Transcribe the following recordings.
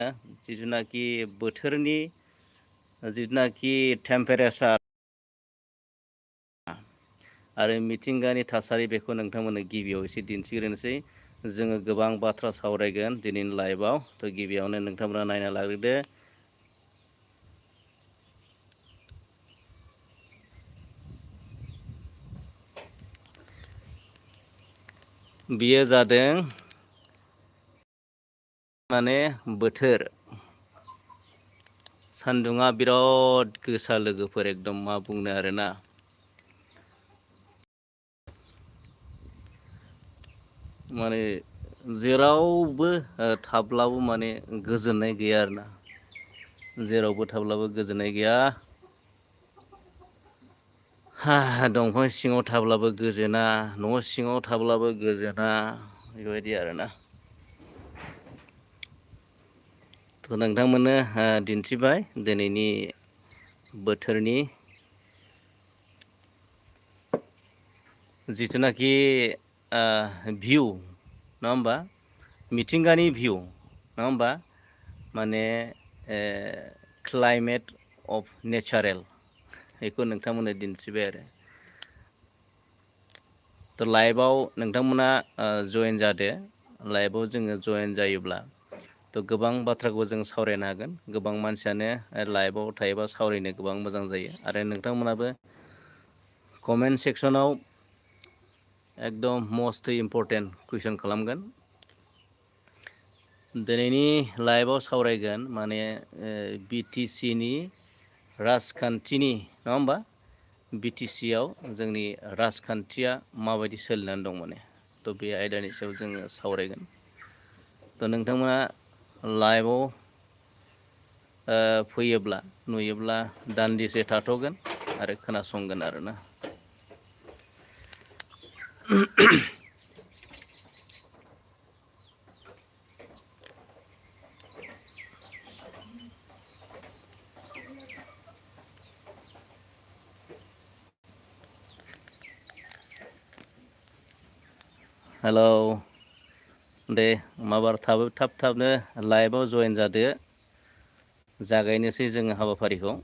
जिथुनाखि बोथोरनि जिथुनाखि टेम्पारेचार आरो मिथिंगानि थासारि बेखौ नोंथांमोननो गिबियाव एसे दिन्थिग्रोनोसै। जोङो गोबां बाथ्रा सावरायगोन दिनैनि लाइभआव। थ' गिबियावनो नोंथांमोना नायना लाग्रोदो। बेयो जादों माने बोथोर। सान्दुङा बिराद गोसा लोगोफोर एकदम मा बुंनो आरोना। माने जेरावबो थाब्लाबो माने गोजोननाय गैया आरोना। जेरावबो थाब्लाबो गोजोननाय गैया। दंफां सिङाव थाब्लाबो गोजोना, न' सिङाव थाब्लाबो गोजोना। बेबायदि आरोना। थ' नोंथांमोननो दिन्थिबाय दिनैनि बोथोरनि जिथुनाखि भिउ नङा होमबा? मिथिंगानि भिउ नङा होमबा? माने क्लाइमेट अफ नेचारेल बेखौ नोंथांमोननो दिन्थिबाय आरो। थ' लाइभआव नोंथांमोना जয়েन जादो। लाइभआव जोङो जয়েन जायोब्ला थ' गोबां बाथ्राखौ जों सावरायनो हागोन। गोबां मानसियानो लाइभआव थायोबा सावरायनो गोबां मोजां जायो। आरो नोंथांमोनाबो कमेन्ट सेक्सनाव एकदम मस्ट इम्परटेन्ट कुइसन खालामगोन। दिनैनि लाइभआव सावरायगोन माने बि टि सि नि राजखान्थिनि नङा होमबा? बि टि सि आव जोंनि राजखान्थिया माबायदि सोलिनानै दं माने। थ' बे आयदानि सायाव जोङो सावरायगोन। थ' नोंथांमोना लाइभआव फैयोब्ला नुयोब्ला दान्दिसे थाथ'गोन आरो खोनासंगोन आरोना। हेलौ दे माबार थाब-थाबनो लाइभआव जয়েन जादो। जागायनोसै जोङो हाबाफारिखौ।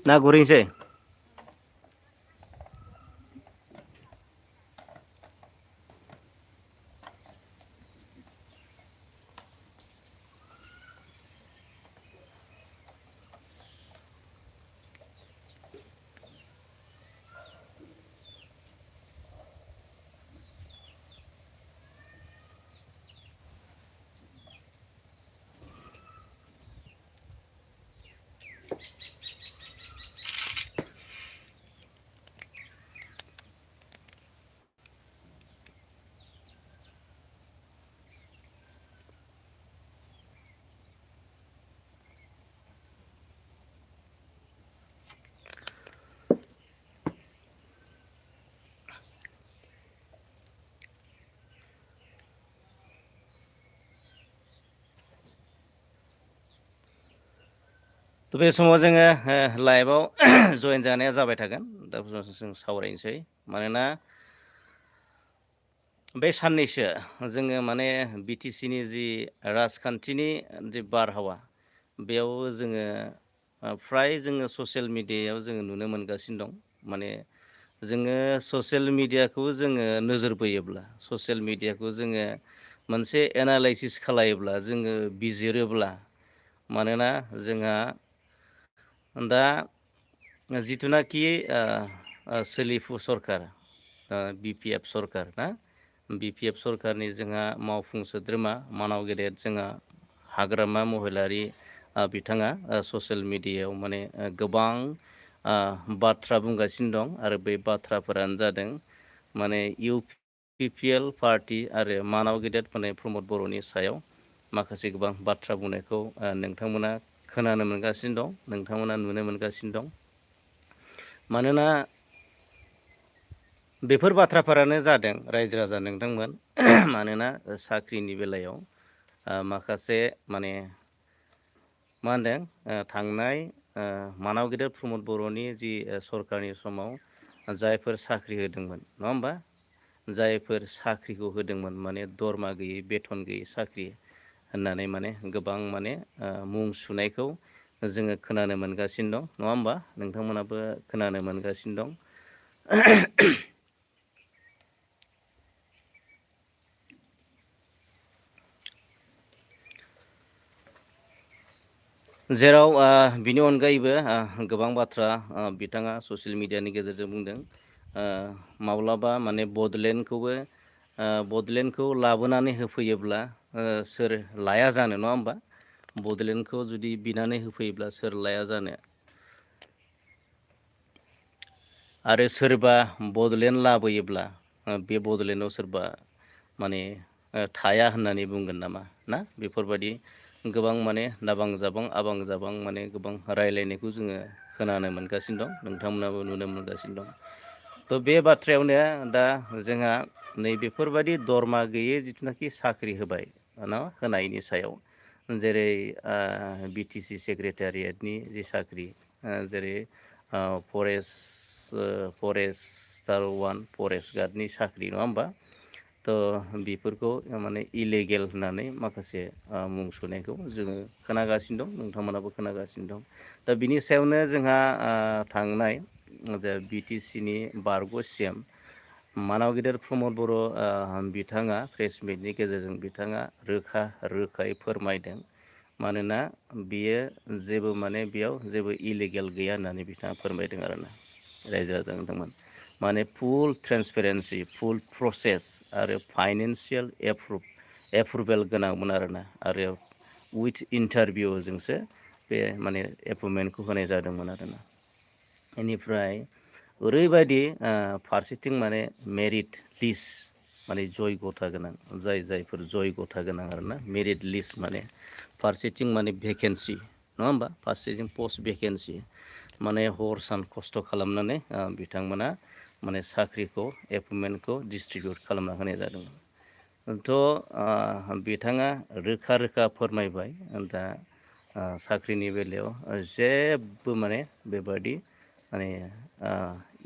ना गुरहैसै? थ' बे समाव जोङो लाइभआव जয়েन जानाया जाबाय थागोन। दा जों सावरायनोसै। मानोना बे साननैसो जोङो माने बि टि सि नि जि राजखान्थिनि जि बारहावा बेयाव जोङो फ्राय जोङो ससियेल मिडियायाव जोङो नुनो मोनगासिनो दं। माने जोङो ससियेल मिडियाखौ जोङो नोजोर बोयोब्ला ससियेल मिडियाखौ जोङो मोनसे एनालाइसिस खालायोब्ला जोङो बिजिरोब्ला मानोना जोंहा दा जिथुनाखि सोलिफु सरखार बि पि एफ सरखार ना बि पि एफ सरखारनि जोंहा मावफुं सोद्रोमा मानाव गेदेर जोंहा हाग्रामा महिलारि बिथाङा ससियेल मिडियायाव माने गोबां बाथ्रा बुंगासिनो दं आरो बे बाथ्राफोरानो जादों माने UPPL पार्टि आरो मानाव गेदेर माने प्रमद बर'नि सायाव माखासे गोबां बाथ्रा बुंनायखौ नोंथांमोना खोनानो मोनगासिनो दं, नोंथांमोना नुनो मोनगासिनो दं। मानोना बेफोर बाथ्राफोरानो जादों रायजो राजा नोंथांमोन मानोना साख्रिनि बेलायाव माखासे माने मा होनदों थांनाय मानाव गेदेर प्रमद बर'नि जि सरकारनि समाव जायफोर साख्रि होदोंमोन नङा होमबा, जायफोर साख्रिखौ होदोंमोन माने दरमा गैयै बेथन गैयै साख्रि होननानै माने गोबां माने मुं सुनायखौ जोङो खोनानो मोनगासिनो दं नङा होमबा, नोंथांमोनाबो खोनानो मोनगासिनो दं। जेराव बिनि अनगायैबो गोबां बाथ्रा बिथाङा ससियेल मिडियानि गेजेरजों बुंदों। माब्लाबा माने बडलेण्डखौ लाबोनानै होफैयोब्ला सोर लाया जानो नङा होमबा, बडलेण्डखौ जुदि बिनानै होफैयोब्ला सोर लाया जानो, आरो सोरबा बडलेण्ड लाबोयोब्ला बे बडलेण्डआव सोरबा माने थाया होननानै बुंगोन नामा ना, बेफोरबायदि गोबां माने नाबां जाबां आबां जाबां माने गोबां रायलायनायखौ जोङो खोनानो मोनगासिनो दं, नोंथांमोनाबो नुनो मोनगासिनो दं। थ' बे बाथ्रायावनो दा जोंहा नैबेफोरबायदि दरमा गैयै जिथुनाखि साख्रि होबाय होनायनि सायाव, जेरै BTC सेक्रेटारियेटनि जि साख्रि, जेरै फरेस्टार 1 फरेस्ट गार्डनि साख्रि नङा होमबा, थ' बेफोरखौ माने इलिगेल होननानै माखासे मुं सुनायखौ जोङो खोनागासिनो दं, नोंथांमोनाबो खोनागासिनो दं। दा बिनि सायावनो जोंहा थांनाय जे BTCनि बारग' CM मानाव गेदेर प्रमद बर' बिथाङा प्रेस मिटनि गेजेरजों बिथाङा रोखायै फोरमायदों, मानोना बियो जेबो माने बेयाव जेबो इलिगेल गैया होननानै बिथाङा फोरमायदों आरोना रायजो राजा नोंथांमोन। माने फुल ट्रेन्सपेरेन्सि, फुल प्रसेस आरो फाइनेन्सियेल एप्रुभेल गोनांमोन आरोना, आरो उइथ इन्टारभिउजोंसो बे माने एपइन्टमेन्टखौ होनाय जादोंमोन आरोना। बेनिफ्राय ओरैबायदि फारसेथिं माने मेरिट लिस्ट माने जयग'था गोनां, जायफोर जयग'था गोनां आरोना, मेरिट लिस्ट माने फारसेथिं माने भेकेन्सि नङा होमबा, फारसेथिं पस्ट भेकेन्सि, माने हर सान खस्थ' खालामनानै बिथांमोना माने साख्रिखौ एपइन्टमेन्टखौ डिस्ट्रिबिउट खालामना होनाय जादोंमोन। थ' बिथाङा रोखा फोरमायबाय, दा साख्रिनि बेलायाव जेबो माने बेबादि माने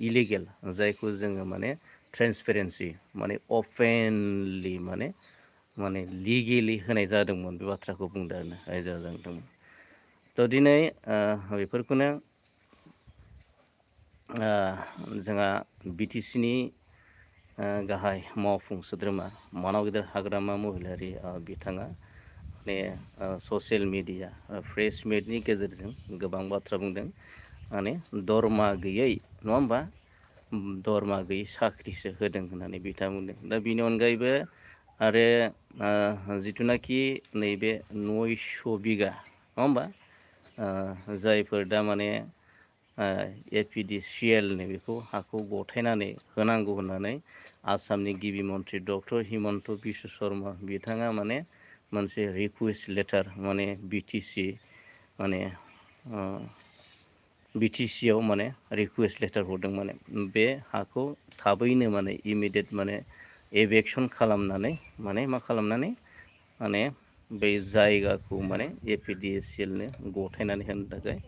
इलिगेल, जायखौ जोङो माने ट्रेन्सपेरेन्सि माने अपेनलि माने लिगेलि होनाय जादोंमोन, बे बाथ्राखौ बुंदों आरो रायजो राजा नोंथांमोन। थ' दिनै बेफोरखौनो जोंहा BTCनि गाहाय मावफुं सोद्रोमा मानाव गेदेर हाग्रामा महिलारि बिथाङा माने ससियेल मिडिया प्रेस मिटनि गेजेरजों गोबां बाथ्रा बुंदों, माने दरमा गैयै नङा होमबा, दरमा गैयै साख्रिसो होदों होननानै बिथाङा बुंदों। दा बिनि अनगायैबो आरो जिथुनाखि नैबे 900 बिगा नङा होमबा, जायफोर दा माने APDCL बेखौ हाखौ गथायनानै होनांगौ होननानै आसामनि गिबि मन्त्रि डक्टर हिमन्त बिश्व शर्मा बिथाङा माने मोनसे रिकुवेस्ट लेटार माने BTCआव माने रिकुवेस्ट लेटार हरदों, माने बे हाखौ थाबैनो माने इमिडियेट माने एभेक्सन खालामनानै मा खालामनानै माने बै जायगाखौ माने APDCLनो गथायनानै होनो थाखाय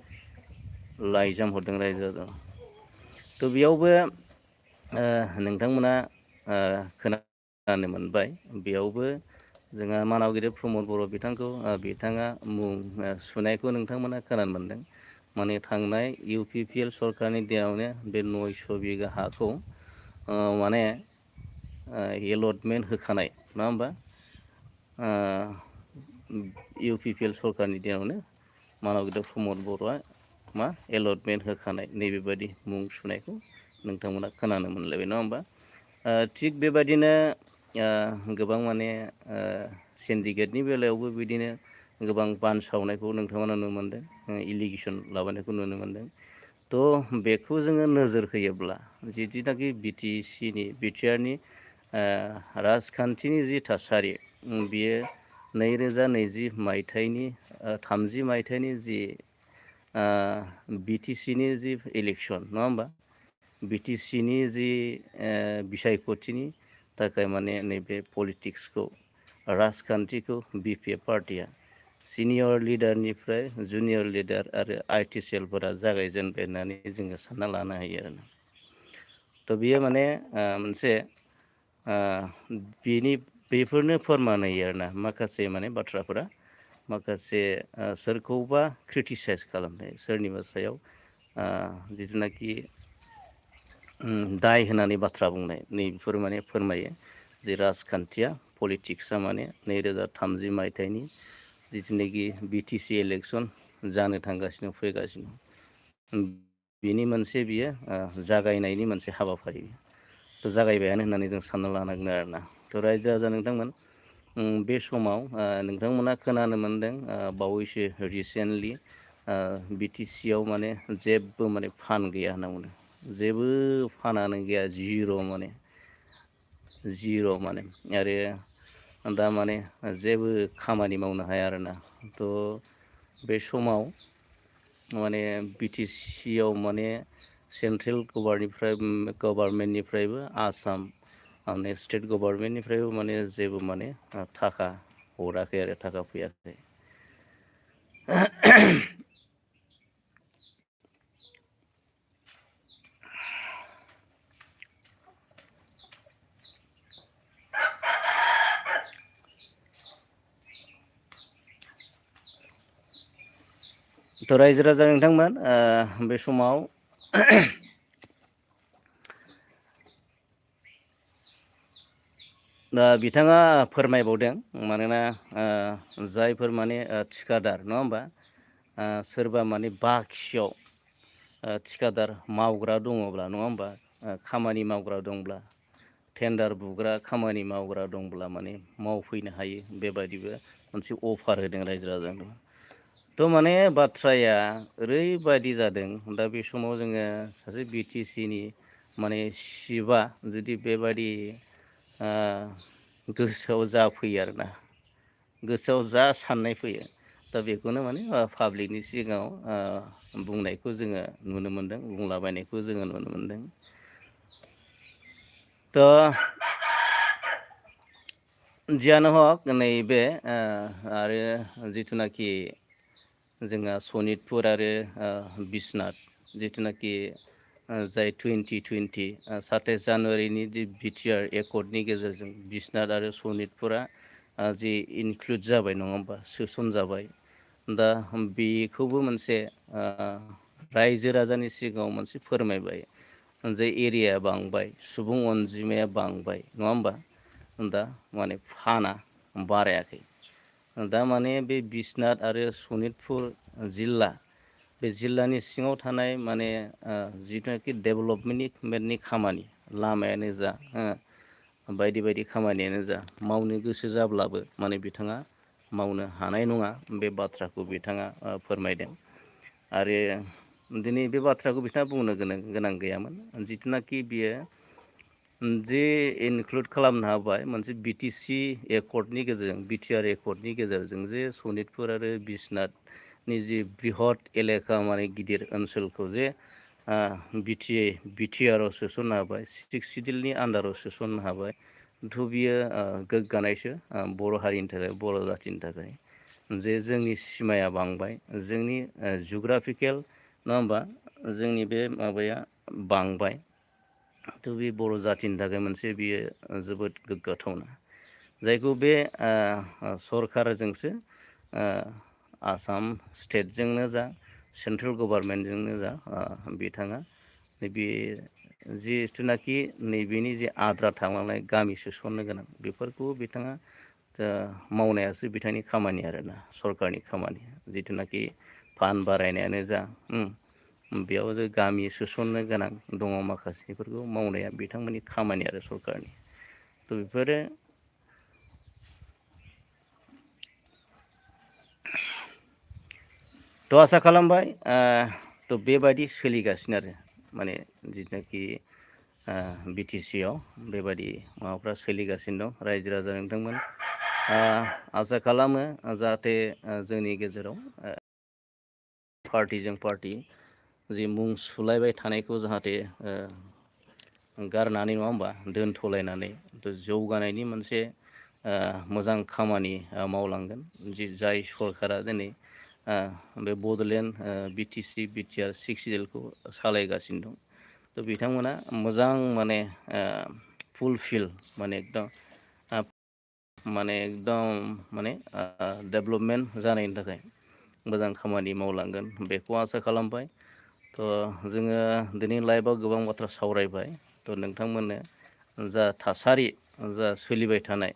लाइजाम हरदों रायजो राजा। थ' बेयावबो नोंथांमोना खोनानो मोनबाय, बेयावबो जोंहा मानाव गेदेर प्रमद बर' बिथाङा मुं सुनायखौ नोंथांमोना खोनानो मोनदों। माने थांनाय UPPL सरकारनि दिनावनो बे 900 बिगा हाखौ माने एलटमेन्ट होखानाय नङा होमबा, UPPL सरकारनि दिनावनो मानाव गेदेर प्रमद बर'आ एलटमेन्ट होखानाय, नैबेबायदि मुं सुनायखौ नोंथांमोना खोनानो मोनलायबाय नङा होमबा। थिग बेबायदिनो गोबां माने सिन्डिकेटनि बेलायावबो बिदिनो गोबां बानसावनायखौ नोंथांमोना नुनो मोनदों, इलिगेसन लाबोनायखौ नुनो मोनदों। थ' बेखौ जोङो नोजोर होयोब्ला जिथुनाखि बिटिआरनि राजखान्थिनि जि थासारि बियो 2020 मायथाइनि 30 मायथाइनि जि बिटिसिनि जि इलेक्सन नङा होमबा, बिटिसिनि जि बिसायख'थिनि थाखाय माने नैबे पलिटिक्सखौ राजखान्थिखौ बिपिएफ पार्टिया सिनियर लिडारनिफ्राय जुनियर लिडार आरो आर्टिसिएलफोरा जागायजेनबाय होननानै जोङो सानना लानो हायो आरो। थ' बियो माने मोनसे बेफोरनो फोरमान होयो आरोना माखासे माने बाथ्राफोरा, माखासे सोरखौबा क्रिटिसाइस खालामनाय, सोरनिबा सायाव जिथुनाखि दाय होनानै बाथ्रा बुंनाय, नैबेफोर माने फोरमायो जे राजखान्थिया पलिटिक्सआ माने 2030 मायथाइनि जिथुनाखि बिटिसि इलेक्सन जानो थांगासिनो फैगासिनो बिनि मोनसे बियो जागायनायनि मोनसे हाबाफारि। थ' जागायबायानो होननानै जों सानना लानांगोन आरोना। थ' रायजो राजा नोंथांमोन, बे समाव नोंथांमोना खोनानो मोनदों बावैसो रिसेन्टलि बिटिसियाव माने जेबो माने फान्ड गैया होनना बुंदों। जेबो फान्डआनो गैया, जिर' माने आरो दा माने जेबो खामानि मावनो हाया आरोना। थ' बे समाव माने बिटिसियाव माने सेन्ट्रेल गभार्नमेन्टनिफ्रायबो आसाम माने स्टेट गभार्नमेन्टनिफ्रायबो माने जेबो माने थाखा हराखै आरो, थाखा फैयाखै। थ' रायजो राजा नोंथांमोन, बे समाव बिथाङा फोरमायबावदों, मानोना जायफोर माने थिखादार नङा होमबा, सोरबा माने बाखियाव थिखादार मावग्रा दङब्ला नङा होमबा, खामानि मावग्रा दंब्ला, टेन्डार बुग्रा खामानि मावग्रा दंब्ला माने मावफैनो हायो, बेबायदिबो मोनसे अफार होदों रायजो राजानो। थ' माने बाथ्राया ओरैबायदि जादों, दा बे समाव जोङो सासे बिटिसिनि माने सिबआ जुदि बेबायदि गोसोआव जा फैयो आरोना, गोसोआव जा साननाय फैयो, दा बेखौनो माने पाब्लिकनि सिगाङाव बुंनायखौ जोङो नुनो मोनदों, बुंलाबायनायखौ जोङो नुनो मोनदों। थ' जियानो हक, नैबे आरो जिथुनाखि जोंहा सनितपुर आरो बिस्वनाथ, जिथुनाखि जाय 2020 27 जानुवारिनि जि बिटिआर एकर्डनि गेजेरजों बिस्वनाथ आरो सनितपुरा जि इनक्लुड जाबाय नङा होमबा, सोसन जाबाय। दा बेखौबो मोनसे रायजो राजानि सिगाङाव मोनसे फोरमायबाय जे एरियाया बांबाय, सुबुं अनजिमाया बांबाय नङा होमबा, दा माने फाना बारायाखै। दा माने बे बिस्वनाथ आरो सनितपुर जिल्ला, बे जिल्लानि सिङाव थानाय माने जिथुनाखि डेभेलपमेन्टनि खामानि, लामायानो जा बायदि बायदि खामानियानो जा, मावनो गोसो जाब्लाबो माने बिथाङा मावनो हानाय नङा, बे बाथ्राखौ बिथाङा फोरमायदों। आरो दिनै बे बाथ्राखौ बिथाङा बुंनो गोनां गैयामोन, जिथुनाखि बियो जे इनक्लुड खालामनो हाबाय मोनसे बिटिसि एकर्डनि गेजेरजों, बिटिआर एकर्डनि गेजेरजों, जे सनितपुर आरो बिस्वनाथनि जि बृहत एलेखा माने गिदिर ओनसोलखौ जे बिटिआराव सोसननो हाबाय, 6 सिडिउलनि आन्डाराव सोसननो हाबाय, थ' बियो गोग्गानायसो बर' हारिनि थाखाय, बर' जाथिनि थाखाय, जे जोंनि सिमाया बांबाय, जोंनि जुग्राफिकेल नङा होमबा, जोंनि बे माबाया बांबाय। थ' बे बर' जाथिनि थाखाय मोनसे बियो जोबोद गोग्गाथावना, जायखौ बे सरकारजोंसो आसाम स्टेटजोंनो जा, सेन्ट्रेल गभार्नमेन्टजोंनो जा, बिथाङा नैबे जिथुनाखि नैबेनि जे आद्रा थालांनाय गामि सोसननो गोनां, बेफोरखौ बिथाङा मावनायासो बिथांनि खामानि आरोना, सरकारनि खामानि। जिथुनाखि फान्ड बारायनायानो जा, बेयाव जे गामि सोसननो गोनां दङ माखासे, बेफोरखौ मावनाया बिथांमोननि खामानि आरो सरकारनि। थ' बेफोरो थ' आसा खालामबाय थ' बेबायदि सोलिगासिनो आरो माने जिथुनाखि बिटिसिआव बेबायदि माबाफ्रा सोलिगासिनो दं रायजो राजा नोंथांमोन आसा खालामो जाहाथे जोंनि गेजेराव पार्टिजों पार्टि जि मुं सुलायबाय थानायखौ जाहाथे गारनानै नङा होमबा दोनथ'लायनानै जौगानायनि मोनसे मोजां खामानि मावलांगोन जाय सरकारा दिनै बे बड'लेण्ड बिटिसि बिटिआर 6 सिडिउलखौ सालायगासिनो दं थ' बिथांमोना मोजां माने फुलफिल माने एकदम माने डेभेलपमेन्ट जानायनि थाखाय मोजां खामानि मावलांगोन बेखौ आसा खालामबाय थ' जोङो दिनै लाइभआव गोबां बाथ्रा सावरायबाय थ' नोंथांमोननो जा थासारि जा सोलिबाय थानाय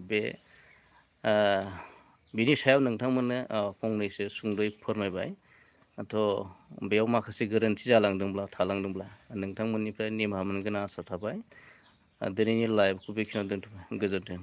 बे बिनि सायाव नोंथांमोननो फंनैसो सुंद'यै फोरमायबाय थ' बेयाव माखासे गोरोन्थि जालांदोंब्ला थालांदोंब्ला नोंथांमोननिफ्राय निमाहा मोनगोन आसा थाबाय दिनैनि लाइभखौ बेखिनियाव दोनथ'बाय गोजोन्थों।